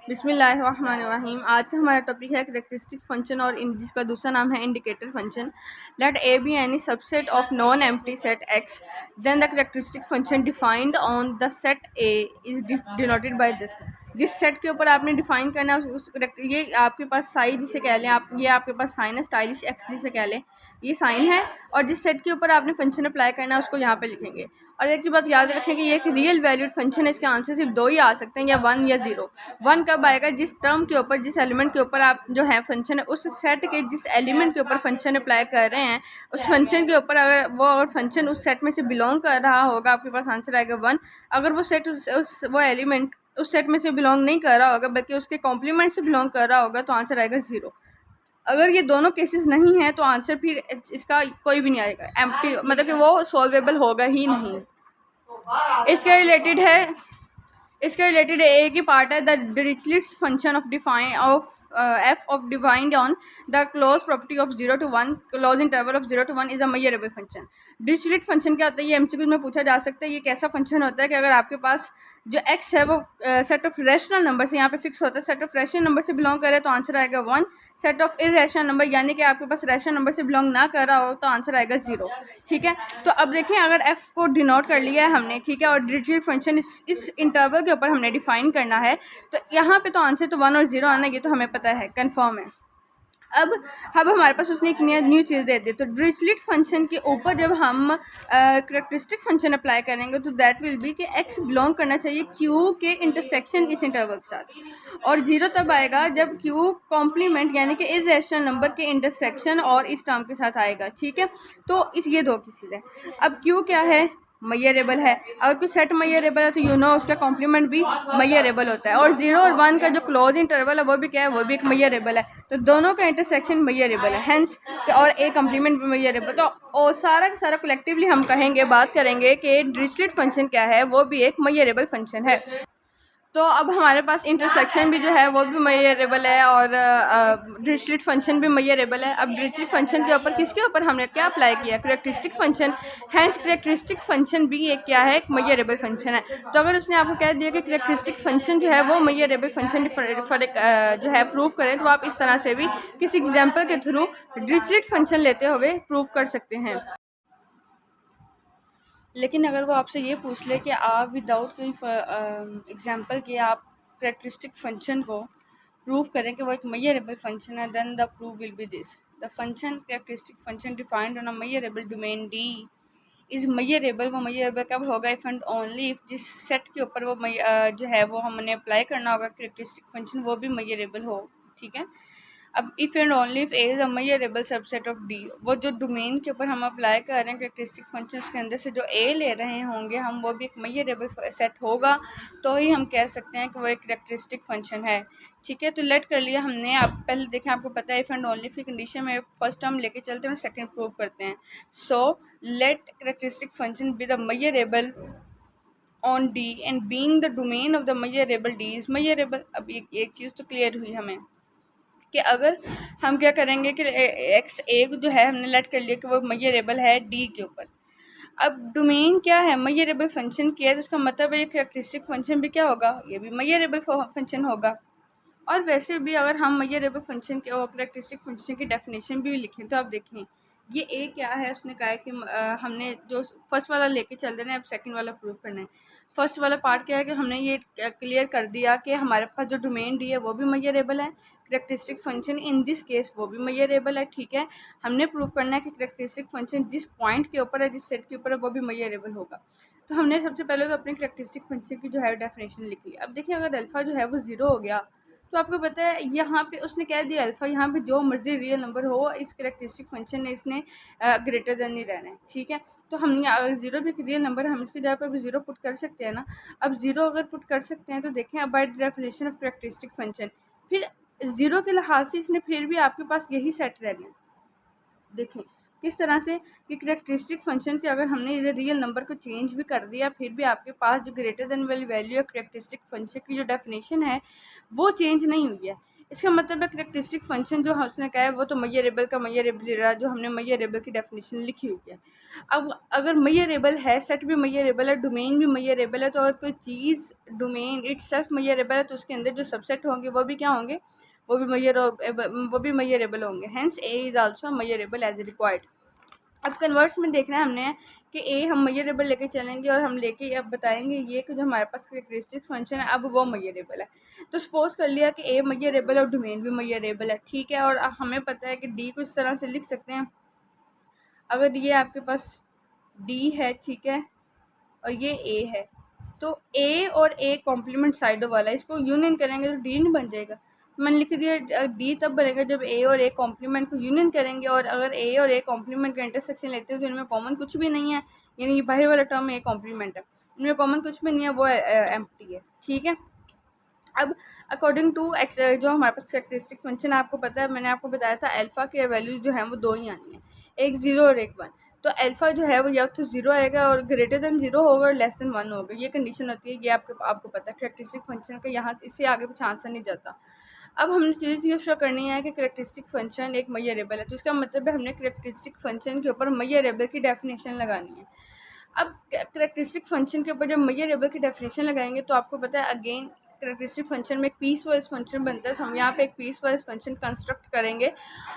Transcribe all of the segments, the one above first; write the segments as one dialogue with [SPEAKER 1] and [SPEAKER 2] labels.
[SPEAKER 1] बिस्मिल्लाहिर्रहमानिर्रहीम। आज का हमारा टॉपिक है करेक्टरिस्टिक फंक्शन और जिसका दूसरा नाम है indicator function. Let A be any subset of non empty set X, then the characteristic function defined on the set A is denoted by this. जिस सेट के ऊपर आपने डिफाइन करना है उस ये आपके पास साई जिसे कह लें आप, ये आपके पास साइन है, स्टाइलिश एक्स जिसे कह लें ये साइन है, और जिस सेट के ऊपर आपने फंक्शन अप्लाई करना है उसको यहाँ पे लिखेंगे। और एक बात याद रखें कि ये एक रियल वैल्यूड फंक्शन है, इसके आंसर सिर्फ दो ही आ सकते हैं, या 1 या 0। 1 कब आएगा? जिस टर्म के ऊपर, जिस एलिमेंट के ऊपर आप जो है फंक्शन है उस सेट के जिस एलिमेंट के ऊपर फंक्शन अप्लाई कर रहे हैं उस फंक्शन के ऊपर अगर फंक्शन उस सेट में से बिलोंग कर रहा होगा, आपके पास आंसर आएगा 1। अगर वो सेट वो एलिमेंट उस सेट में से बिलोंग नहीं कर रहा होगा बल्कि उसके कॉम्प्लीमेंट से बिलोंग कर रहा होगा तो आंसर आएगा 0। अगर ये दोनों केसेस नहीं है तो आंसर फिर इसका कोई भी नहीं आएगा, एम्प्टी, मतलब कि वो सॉल्वेबल होगा ही नहीं। इसके रिलेटेड ए की पार्ट है the Dirichlet function of define of F of defined on the close property of 0 to 1 close interval of 0 to 1 is a measurable function. Dirichlet function क्या होता है? ये एमसीक्यू में पूछा जा सकता है। ये कैसा फंक्शन होता है कि अगर आपके पास जो एक्स है वो सेट ऑफ रैशनल नंबर से यहाँ पे फिक्स होता है, सेट ऑफ रैशनल नंबर से बिलोंग करे तो आंसर आएगा 1। सेट ऑफ इरेशनल नंबर यानी कि आपके पास रैशनल नंबर से बिलोंग ना कर रहा हो तो आंसर आएगा 0। ठीक है, तो अब देखें अगर f को डिनोट कर लिया है हमने, ठीक है, और डिरिचलेट फंक्शन इस इंटरवल के ऊपर हमने डिफाइन करना है तो यहाँ पे तो आंसर तो 1 और 0 आना, ये तो हमें पता है, कंफर्म है। अब हमारे पास उसने एक न्यू चीज़ दे दी, तो डिरिचलेट फंक्शन के ऊपर जब हम करेक्टरिस्टिक फंक्शन अप्लाई करेंगे तो दैट विल बी कि एक्स बिलोंग करना चाहिए क्यू के इंटरसेक्शन इस इंटरवल के साथ, और 0 तब आएगा जब क्यू कॉम्प्लीमेंट यानी कि इर्रेशनल नंबर के इंटरसेक्शन और इस टर्म के साथ आएगा। ठीक है, तो इस ये दो की चीज़ है। अब क्यू क्या है? मेजरेबल है। अगर कोई सेट मेजरेबल है तो उसका कॉम्प्लीमेंट भी मेजरेबल होता है, और 0 और 1 का जो क्लोज इंटरवल है वो भी क्या है? वो भी एक मेजरेबल है। तो दोनों का इंटरसेक्शन मेजरेबल है, हेंस और ए कॉम्प्लीमेंट भी मेजरेबल। तो और सारा का सारा कलेक्टिवली हम कहेंगे, बात करेंगे कि डिरिचलेट फंक्शन क्या है, वो भी एक मेजरेबल फंक्शन है। तो अब हमारे पास इंटरसेक्शन भी जो है वो भी मेजरेबल है और डिरिचलेट फंक्शन भी मेजरेबल है। अब डिरिचलेट फंक्शन के ऊपर किसके ऊपर हमने क्या अप्लाई किया? Characteristic function. Hence characteristic function भी एक क्या है? एक मेजरेबल फंक्शन है। तो अगर उसने आपको कह दिया कि करेक्टरिस्टिक फंक्शन जो है वो मेजरेबल फंक्शन जो है प्रूव करें, तो आप इस तरह से भी किसी एग्जाम्पल के थ्रू डिरिचलेट फंक्शन लेते हुए प्रूव कर सकते हैं। लेकिन अगर वो आपसे ये पूछ ले कि आप विदाउट कोई एग्जांपल के आप करेक्टरिस्टिक फंक्शन को प्रूव करें कि वो एक मेजरेबल फंक्शन है, then the proof will be this. The function characteristic function defined on a measurable domain D is measurable. वो मेजरेबल कब होगा? इफ़ एंड ओनली इफ जिस सेट के ऊपर वो जो है वो हमने अप्लाई करना होगा करेक्टरिस्टिक फंक्शन वो भी मेजरेबल हो। ठीक है, अब if and only if A is a measurable subset of D, वो जो डोमेन के ऊपर हम अप्लाई कर रहे हैं करेक्टरिस्टिक फंक्शंस के अंदर से जो ए ले रहे होंगे हम, वो भी एक मेजरेबल सेट होगा तो ही हम कह सकते हैं कि वो एक करेक्टरिस्टिक फंक्शन है। ठीक है, तो लेट कर लिया हमने। आप पहले देखें, आपको पता है इफ़ एंड ओनली फिर कंडीशन में फर्स्ट टर्म लेके चलते हैं और सेकेंड प्रूव करते हैं। So let characteristic function be the measurable on D and being the domain of the measurable D is measurable. अब एक चीज़ तो क्लियर हुई हमें कि अगर हम क्या करेंगे कि एक्स ए जो है हमने लेट कर लिया कि वो मेजरेबल है डी के ऊपर। अब डोमेन क्या है? मेजरेबल फंक्शन किया है, तो उसका मतलब है करेक्टरिस्टिक फंक्शन भी क्या होगा? ये भी मेजरेबल फंक्शन होगा। और वैसे भी अगर हम मेजरेबल फंक्शन के और करेक्टरिस्टिक फंक्शन की डेफिनेशन भी लिखें तो आप देखें ये ए क्या है, उसने कहा है कि हमने जो फर्स्ट वाला लेके चल रहे हैं अब सेकंड वाला प्रूव करना है। फर्स्ट वाला पार्ट क्या है कि हमने ये क्लियर कर दिया कि हमारे पास जो डोमेन डी है वो भी मेजरेबल है, characteristic function in this case वो भी मेजरेबल है। ठीक है, हमने प्रूव करना है कि करेक्टरिस्टिक फंक्शन जिस पॉइंट के ऊपर है, जिस सेट के ऊपर है, वो भी मेजरेबल होगा। तो हमने सबसे पहले तो अपनी करेक्टरिस्टिक फंक्शन की जो है डेफिनेशन लिख ली। अब देखिए अगर अल्फ़ा जो है वो 0 हो गया तो आपको पता है यहाँ पे उसने कह दिया अल्फ़ा, यहाँ पे जो मर्जी रियल नंबर हो इस करेक्टरिस्टिक फंक्शन ने इसने ग्रेटर देन नहीं रहना है। ठीक है, तो हमने अगर 0 भी रियल नंबर है हम इसकी जगह पर भी 0 पुट कर सकते हैं ना। अब 0 अगर पुट कर सकते हैं तो देखें अब by definition of characteristic function फिर 0 के लिहाज से इसने फिर भी आपके पास यही सेट रहना है। देखें किस तरह से कि करेक्टरिस्टिक फंक्शन के अगर हमने इधर रियल नंबर को चेंज भी कर दिया फिर भी आपके पास जो ग्रेटर देन वाली वैल्यू है करेक्टरिस्टिक फंक्शन की जो डेफिनेशन है वो चेंज नहीं हुई है। इसका मतलब है करेक्टरिस्टिक फंक्शन जो हमने कहा है वो तो मैयरेबल का मैयरेबल रहा, जो हमने मैयरेबल की डेफिनेशन लिखी हुई है। अब अगर मैयरेबल है, सेट भी मैयरेबल है, डोमेन भी मैयरेबल है, तो अगर कोई चीज़ डोमेन इटसेल्फ मैयरेबल है तो उसके अंदर जो सबसेट होंगे वो भी क्या होंगे, वो भी मैयरेबल होंगे। Hence A is also measurable as required. अब कन्वर्स में देखना है हमने कि ए हम मैयरेबल लेके चलेंगे और हम लेके अब बताएंगे ये कि जो हमारे पास करेक्टरिस्टिक फंक्शन है अब वो मैयरेबल है। तो सपोज कर लिया कि ए मैयरेबल है और डोमेन भी मैयरेबल है, ठीक है। और हमें पता है कि डी को इस तरह से लिख सकते हैं, अगर ये आपके पास डी है, ठीक है, और ये ए है, तो ए और ए कॉम्प्लीमेंट साइडों वाला, इसको यूनियन करेंगे तो डी नहीं बन जाएगा। मैंने लिख दिया डी तब बनेगा जब ए और ए कॉम्प्लीमेंट को यूनियन करेंगे, और अगर ए और ए कॉम्प्लीमेंट का इंटरसेक्शन लेते हैं तो इनमें कॉमन कुछ भी नहीं है, यानी ये बाहर वाला टर्म ए कॉम्प्लीमेंट है, इनमें कॉमन कुछ भी नहीं है, वो एम्प्टी है, ठीक है। अब अकॉर्डिंग टू एक्स जो हमारे पास करेक्टरिस्टिक फंक्शन आपको पता है, मैंने आपको बताया था अल्फ़ा के वैल्यूज़ जो हैं वो दो ही आनी है, एक ज़ीरो और एक वन। तो अल्फ़ा जो है वो या तो ज़ीरो आएगा और ग्रेटर देन ज़ीरो होगा और लेस देन वन होगा, ये कंडीशन होती है, ये आपको पता है करेक्टरिस्टिक फंक्शन का, यहाँ से इससे आगे पीछे आंसर नहीं जाता। अब हमने चीज़ ये शो करनी है कि करेक्टरिस्टिक फंक्शन एक मैयरेबल है, तो इसका मतलब है हमने करेक्टरिस्टिक फंक्शन के ऊपर मैयरेबल की डेफिनेशन लगानी है। अब करेक्टरिस्टिक फंक्शन के ऊपर जब मैयरेबल की डेफिनेशन लगाएंगे तो आपको पता है अगेन करेक्टरिस्टिक फंक्शन में एक पीस वाइज फंक्शन बनता है, तो हम यहाँ पे एक पीस वाइज फंक्शन कंस्ट्रक्ट करेंगे,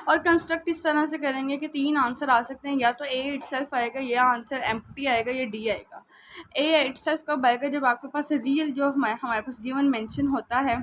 [SPEAKER 1] और कंस्ट्रक्ट इस तरह से करेंगे कि तीन आंसर आ सकते हैं, या तो ए इटसेल्फ आएगा, या आंसर एम्प्टी आएगा, या डी आएगा। ए इटसेल्फ कब आएगा, जब आपके पास रियल जो हमारे पास गिवन मेंशन होता है,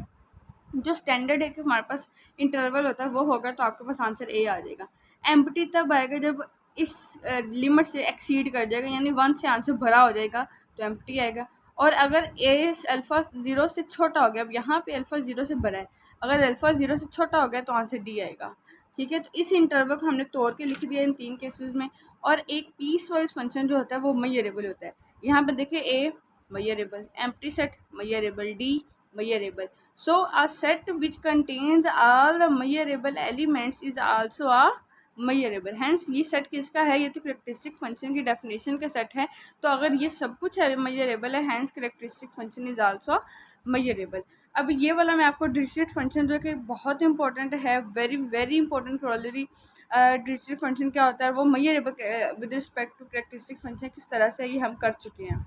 [SPEAKER 1] जो स्टैंडर्ड है कि हमारे पास इंटरवल होता है वो होगा, तो आपके पास आंसर ए आ जाएगा। एम्प्टी तब आएगा जब इस लिमिट से एक्सीड कर जाएगा, यानी वन से आंसर भरा हो जाएगा, तो एम्प्टी आएगा। और अगर ए अल्फ़ा ज़ीरो से छोटा हो गया, अब यहाँ पे अल्फ़ा ज़ीरो से बड़ा है, अगर अल्फ़ा ज़ीरो से छोटा हो गया तो आंसर डी आएगा, ठीक है। तो इस इंटरवल को हमने तोड़ के लिख दिया इन तीन केसेस में। और एक पीस वाइज फंक्शन जो होता है वो मैयरेबल होता है। यहाँ पे देखिए A measurable, empty set measurable, D measurable. So a set which contains all the measurable elements is also a measurable. Hence ये सेट किसका है, ये तो करेक्टरिस्टिक फंक्शन की डेफिनेशन का सेट है, तो अगर ये सब कुछ है measurable है, hence characteristic function is also measurable। अब ये वाला मैं आपको डिरिचलेट फंक्शन जो कि बहुत इंपॉर्टेंट है, very very important corollary, Dirichlet function क्या होता है, वो measurable with respect to characteristic function किस तरह से, ये हम कर चुके हैं।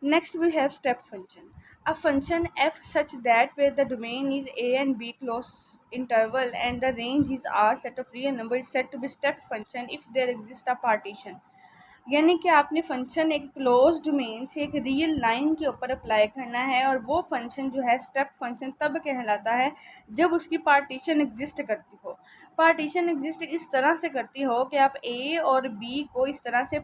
[SPEAKER 1] Next we have step function. A function f such that where the domain is a and b close interval and the range is r set of real number is said to be step function if there exists a partition. यानी कि आपने function एक close domain से एक real line के ऊपर apply करना है, और वो फंक्शन जो है स्टेप फंक्शन तब कहलाता है जब उसकी पार्टीशन एग्जिस्ट करती हो। पार्टीशन एग्जिस्ट इस तरह से करती हो कि आप ए और बी को इस तरह से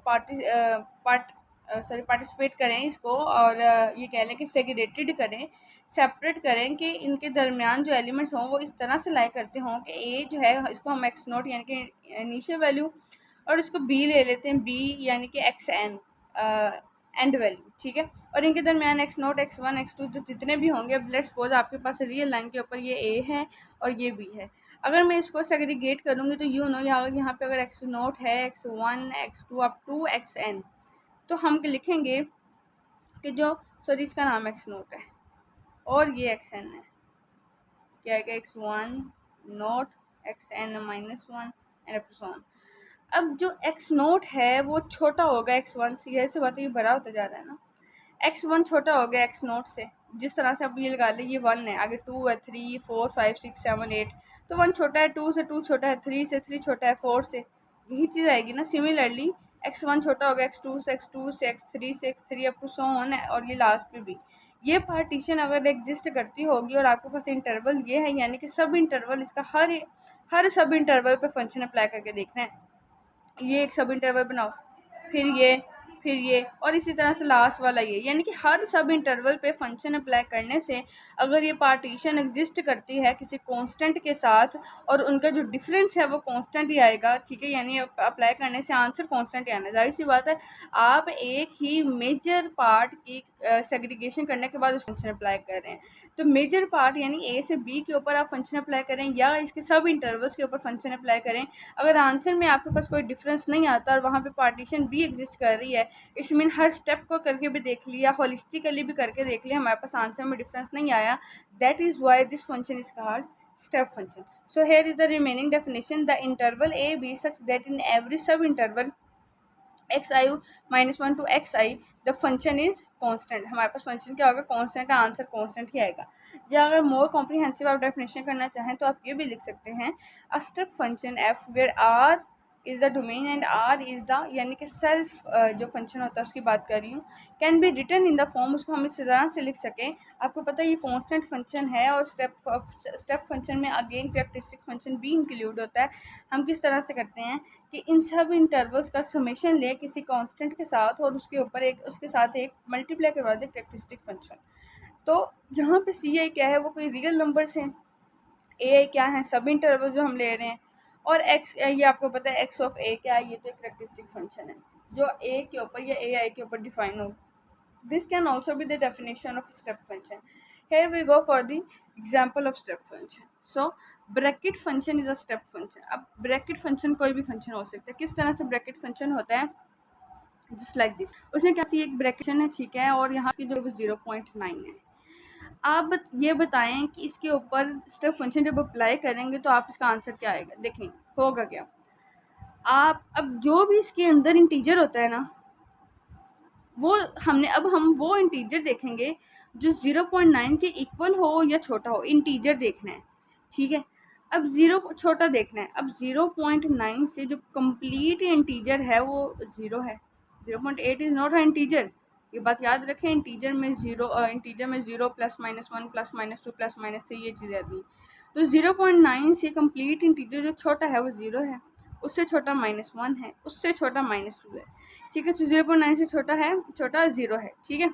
[SPEAKER 1] पार्टिसिपेट करें इसको, और ये कह लें कि सेग्रेटेड करें, सेपरेट करें, कि इनके दरमियान जो एलिमेंट्स हों वो इस तरह से लाई करते हों कि ए जो है इसको हम एक्स नोट यानी कि इनिशियल वैल्यू, और इसको बी ले लेते हैं बी यानी कि एक्स एन एंड वैल्यू, ठीक है। और इनके दरमियान x naught x one x two जो जितने भी होंगे, अब लेट्स सपोज आपके पास रियल लाइन के ऊपर ये ए है और ये बी है, अगर मैं इसको सेग्रीगेट करूँगी तो यू नो यहाँ पे अगर एक्स नोट है, x one x two up to x n, तो हम लिखेंगे कि जो सॉरी इसका नाम एक्स नोट है और ये एक्स एन है, क्या आएगा x one naught x n minus one and up to so on. अब जो एक्स नोट है वो छोटा होगा एक्स वन से, यही से बात है, ये बड़ा होता जा रहा है ना, एक्स वन छोटा हो गया एक्स नोट से, जिस तरह से आप ये लगा लें, ये वन है, आगे टू है, three four five six seven eight, तो वन छोटा है टू से, टू छोटा है थ्री से, थ्री छोटा है फोर से, यही चीज़ आएगी ना। सिमिलरली एक्स वन छोटा होगा एक्स टू से, एक्स टू से, x three up to so on है, और ये लास्ट पे भी ये पार्टीशन अगर एग्जिस्ट करती होगी और आपके पास इंटरवल ये है, यानी कि सब इंटरवल इसका हर सब इंटरवल पे फंक्शन अप्लाई करके देखना है। ये एक सब इंटरवल बनाओ, फिर ये और इसी तरह से लास्ट वाला ये, यानी कि हर सब इंटरवल पे फंक्शन अप्लाई करने से अगर ये पार्टीशन एग्जिस्ट करती है किसी कांस्टेंट के साथ और उनका जो डिफरेंस है वो कांस्टेंट ही आएगा, ठीक है, यानी अप्लाई करने से आंसर कांस्टेंट ही आना, जाहिर सी बात है। आप एक ही मेजर पार्ट की सेग्रीगेशन करने के बाद उस फंक्शन अप्लाई कर रहे हैं, तो मेजर पार्ट यानी ए से बी के ऊपर आप फंक्शन अप्लाई करें या इसके सब इंटरवल्स के ऊपर फंक्शन अप्लाई करें, अगर आंसर में आपके पास कोई डिफरेंस नहीं आता और वहाँ पे पार्टीशन भी एग्जिस्ट कर रही है, इट्स मीन हर स्टेप को करके भी देख लिया, होलिस्टिकली भी करके देख लिया, हमारे पास आंसर में डिफरेंस नहीं आया, that is why this function is called step function. So here is the remaining definition. The interval a be such that in every sub interval xi minus 1 to xi the function is constant. हमारे पास function क्या होगा, constant, answer constant ही आएगा. या अगर मोर comprehensive आप definition करना चाहें तो आप ये भी लिख सकते हैं, a step function f where R is the domain and R is the, यानी कि सेल्फ जो फंक्शन होता है उसकी बात कर रही हूँ, can be written in the form, उसको हम इस तरह से लिख सकें. आपको पता है ये कांस्टेंट फंक्शन है और स्टेप फंक्शन में अगेन कैरेक्टरिस्टिक फंक्शन भी इंक्लूड होता है. हम किस तरह से करते हैं कि इन सब इंटरवल्स का समेशन ले किसी कांस्टेंट के साथ और उसके साथ एक मल्टीप्लाई करवा दे कैरेक्टरिस्टिक फंक्शन. तो यहाँ पे सी आई क्या है, वो कोई रियल नंबर्स हैं, ए आई क्या है, सब इंटरवल जो हम ले रहे हैं, और एक्स, ये आपको पता है एक्स ऑफ ए क्या है, ये तो एक कैरेक्टरिस्टिक फंक्शन है जो ए के ऊपर या ए आई के ऊपर डिफाइन हो. This can also be the definition of step function. Here we go for the example of step function. So bracket function is a step function. अब ब्रैकेट फंक्शन कोई भी फंक्शन हो सकता है. किस तरह से ब्रैकेट फंक्शन होता है, जस्ट लाइक दिस. उसमें क्या सी एक ब्रैकेट है, ठीक है, और यहाँ की जो 0.9 है. आप ये बताएं कि इसके ऊपर स्टेप फंक्शन जब अप्लाई करेंगे तो आप इसका आंसर क्या आएगा. देखें होगा क्या, आप अब जो भी इसके अंदर इंटीजर होता है ना, वो हम वो इंटीजर देखेंगे जो 0.9 के इक्वल हो या छोटा हो. इंटीजर देखना है, ठीक है. अब 0 छोटा देखना है. अब 0.9 से जो कंप्लीट इंटीजर है वो 0 है. 0.8 इज़ नॉट अ इंटीजर, ये बात याद रखें. इंटीजर में 0 plus minus 1 plus minus 2 plus minus 3 ये चीज़ें आती हैं. तो 0.9 से कंप्लीट इंटीजर जो छोटा है वो 0 है, उससे छोटा -1 है, उससे छोटा -2 है, ठीक है. तो 0.9 से छोटा 0 है, ठीक है.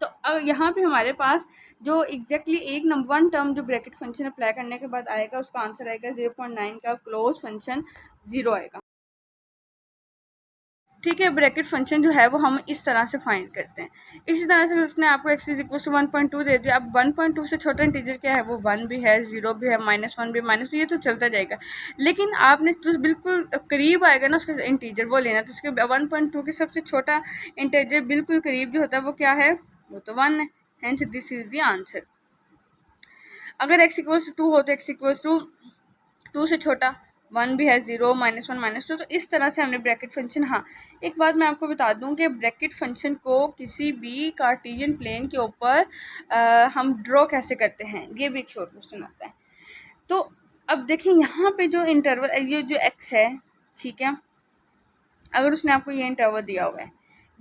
[SPEAKER 1] तो अब यहाँ पे हमारे पास जो एग्जैक्टली एक नंबर 1 टर्म जो ब्रैकेट फंक्शन अप्लाई करने के बाद आएगा उसका आंसर आएगा 0.9 का क्लोज फंक्शन 0 आएगा, ठीक है. ब्रैकेट फंक्शन जो है वो हम इस तरह से फाइंड करते हैं. इसी तरह से उसने आपको x इज इक्वल टू 1.2 दे दिया. अब 1.2 से छोटा इंटीजर क्या है, वो 1 भी है, 0 भी है, -1 भी, -2, ये तो चलता जाएगा. लेकिन आपने तो बिल्कुल करीब आएगा ना उसका इंटीजर, वो लेना. तो उसके 1.2 के सबसे छोटा इंटीजर बिल्कुल करीब जो होता है वो क्या है, वो तो 1 है. Hence this is the answer. अगर x इक्वल्स टू 2 हो तो x इक्वल्स टू 2 से छोटा 1 भी है, 0, -1 -2. तो इस तरह से हमने ब्रैकेट फंक्शन. हाँ, एक बात मैं आपको बता दूं कि ब्रैकेट फंक्शन को किसी भी कार्टेशियन प्लेन के ऊपर हम ड्रॉ कैसे करते हैं, ये भी एक शॉर्ट क्वेश्चन आता है. तो अब देखिए यहाँ पे जो इंटरवल, ये जो x है, ठीक है, अगर उसने आपको ये इंटरवल दिया हुआ है,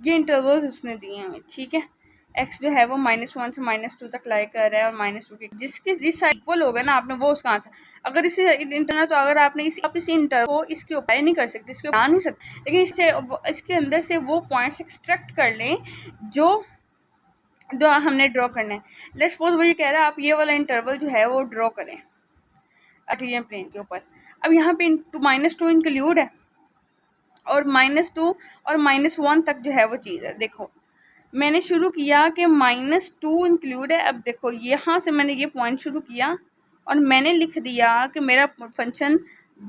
[SPEAKER 1] ये इंटरवल्स उसने दिए हैं हमें, ठीक है. x जो है वो -1 से -2 तक लाई कर रहा है, और -2 के जिसके जिस साइड इक्वल होगा ना आपने वो उसका आंसर. अगर इसे इंटरनल, तो अगर आपने आप इस इंटर को इसके ऊपर नहीं कर सकते, इसके बना नहीं सकते, लेकिन इसके अंदर से वो पॉइंट्स एक्सट्रैक्ट कर लें जो हमने ड्रॉ करना है. लेट्स सपोज वो ये कह रहा है आप ये वाला इंटरवल जो है वो ड्रॉ करें कार्टेशियन प्लेन के ऊपर. अब यहाँ पे -2 इंक्लूड है, और -2 और -1 तक जो है वो चीज़ है. देखो मैंने शुरू किया कि -2 इंक्लूड है. अब देखो यहाँ से मैंने ये पॉइंट शुरू किया और मैंने लिख दिया कि मेरा फंक्शन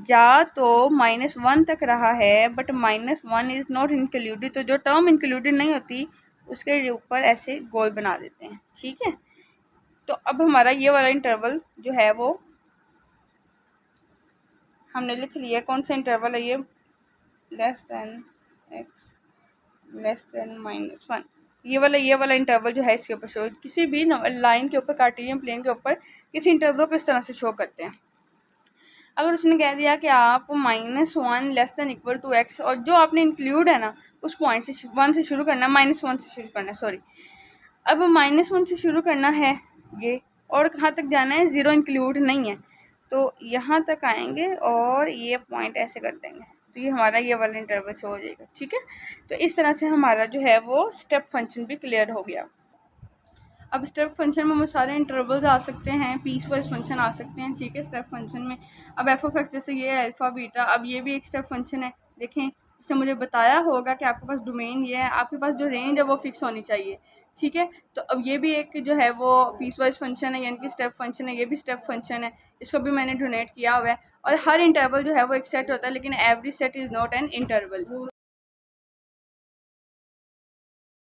[SPEAKER 1] जा तो -1 तक रहा है, बट -1 इज़ नॉट इंक्लूडेड. तो जो टर्म इंक्लूडेड नहीं होती उसके ऊपर ऐसे गोल बना देते हैं, ठीक है. तो अब हमारा ये वाला इंटरवल जो है वो हमने लिख लिया. कौन सा इंटरवल है ये, less than x less than -1. ये वाला इंटरवल जो है इसके ऊपर शो, किसी भी लाइन के ऊपर कार्टेशियन प्लेन के ऊपर किसी इंटरवल को इस तरह से शो करते हैं. अगर उसने कह दिया कि आप -1 less than equal to x, और जो आपने इंक्लूड है ना उस पॉइंट से 1 से शुरू करना है, -1 से शुरू करना है, सॉरी. अब -1 से शुरू करना है ये, और कहाँ तक जाना है, 0 इंक्लूड नहीं है, तो यहाँ तक आएंगे और ये पॉइंट ऐसे कर देंगे, तो ये हमारा ये वाला इंटरवल शो हो जाएगा, ठीक है. तो इस तरह से हमारा जो है वो स्टेप फंक्शन भी क्लियर हो गया. अब स्टेप फंक्शन में सारे इंटरवल्स आ सकते हैं, पीस वाइज फंक्शन आ सकते हैं, ठीक है, स्टेप फंक्शन में. अब f(x) जैसे ये अल्फ़ा बीटा, अब ये भी एक स्टेप फंक्शन है. देखें उसने मुझे बताया होगा कि आपके पास डोमेन ये है, आपके पास जो रेंज है वो फिक्स होनी चाहिए, ठीक है. तो अब ये भी एक जो है वो पीस वाइज फंक्शन है, यानी कि स्टेप फंक्शन है. ये भी स्टेप फंक्शन है, इसको भी मैंने डोनेट किया हुआ है. और हर इंटरवल जो है वो एक सेट होता है, लेकिन every set is not an interval.